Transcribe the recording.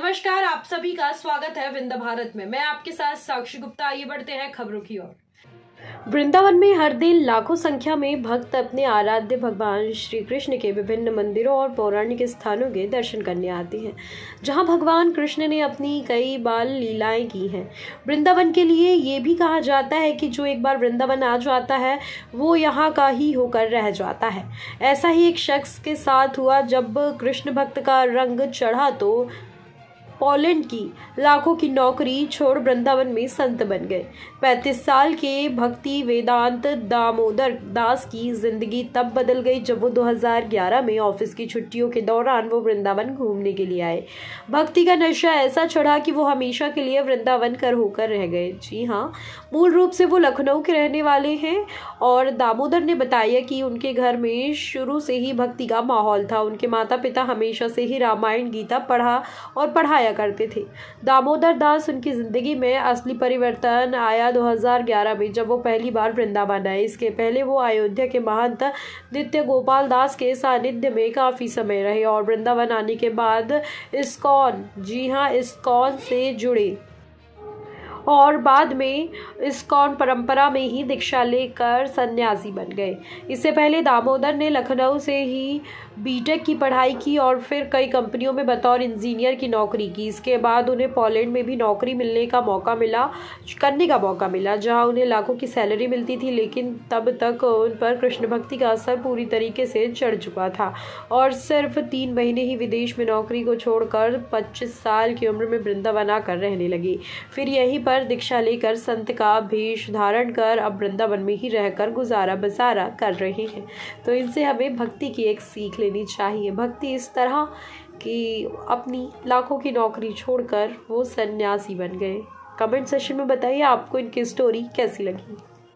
नमस्कार, आप सभी का स्वागत है विंध्य भारत में। मैं आपके साथ साक्षी गुप्ता। आइए बढ़ते हैं खबरों की ओर। वृंदावन में हर दिन लाखों संख्या में भक्त अपने आराध्य भगवान श्री कृष्ण के विभिन्न मंदिरों और पौराणिक स्थानों के दर्शन करने आते हैं, जहां भगवान कृष्ण ने अपनी कई बाल लीलाएं की हैं। वृंदावन के लिए ये भी कहा जाता है कि जो एक बार वृंदावन आ जाता है वो यहाँ का ही होकर रह जाता है। ऐसा ही एक शख्स के साथ हुआ जब कृष्ण भक्त का रंग चढ़ा तो पोलैंड की लाखों की नौकरी छोड़ वृंदावन में संत बन गए। 35 साल के भक्ति वेदांत दामोदर दास की जिंदगी तब बदल गई जब वो 2011 में ऑफिस की छुट्टियों के दौरान वो वृंदावन घूमने के लिए आए। भक्ति का नशा ऐसा चढ़ा कि वो हमेशा के लिए वृंदावन कर होकर रह गए। जी हाँ, मूल रूप से वो लखनऊ के रहने वाले हैं और दामोदर ने बताया कि उनके घर में शुरू से ही भक्ति का माहौल था। उनके माता पिता हमेशा से ही रामायण गीता पढ़ा और पढ़ाया करते थे। दामोदर दास उनकी जिंदगी में असली परिवर्तन आया 2011 में जब वो पहली बार वृंदावन आए। इसके पहले वो अयोध्या के महंत नित्य गोपाल दास के सानिध्य में काफी समय रहे और वृंदावन आने के बाद इस्कॉन, जी हाँ, इस्कॉन से जुड़े और बाद में इस्कॉन परंपरा में ही दीक्षा लेकर सन्यासी बन गए। इससे पहले दामोदर ने लखनऊ से ही बीटेक की पढ़ाई की और फिर कई कंपनियों में बतौर इंजीनियर की नौकरी की। इसके बाद उन्हें पोलैंड में भी नौकरी करने का मौका मिला, जहां उन्हें लाखों की सैलरी मिलती थी, लेकिन तब तक उन पर कृष्ण भक्ति का असर पूरी तरीके से चढ़ चुका था और सिर्फ 3 महीने ही विदेश में नौकरी को छोड़कर 25 साल की उम्र में वृंदावन आकर रहने लगे। फिर यहीं पर दीक्षा लेकर संत का भेष धारण कर अब वृंदावन में ही रहकर गुजारा बसारा कर रहे हैं। तो इनसे हमें भक्ति की एक सीख लेनी चाहिए। भक्ति इस तरह कि अपनी लाखों की नौकरी छोड़कर वो सन्यासी बन गए। कमेंट सेक्शन में बताइए आपको इनकी स्टोरी कैसी लगी।